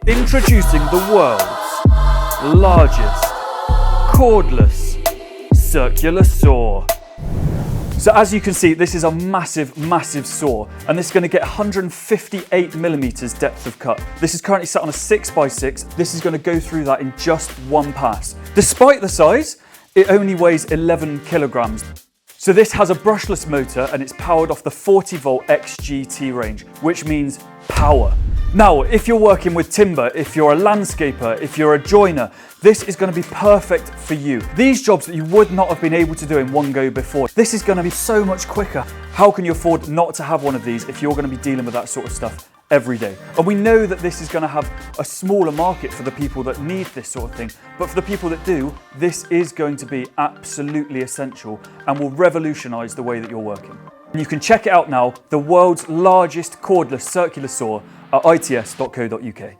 Introducing the world's largest cordless circular saw. So as you can see, this is a massive saw, and this is going to get 158 millimeters depth of cut. This is currently set on a 6x6. This is going to go through that in just one pass. Despite the size, it only weighs 11 kilograms. So this has a brushless motor and it's powered off the 40 volt XGT range, which means power. Now, if you're working with timber, if you're a landscaper, if you're a joiner, this is going to be perfect for you. These jobs that you would not have been able to do in one go before, this is going to be so much quicker. How can you afford not to have one of these if you're going to be dealing with that sort of stuff every day? And we know that this is going to have a smaller market for the people that need this sort of thing, but for the people that do, this is going to be absolutely essential and will revolutionize the way that you're working. And you can check it out now, the world's largest cordless circular saw at its.co.uk.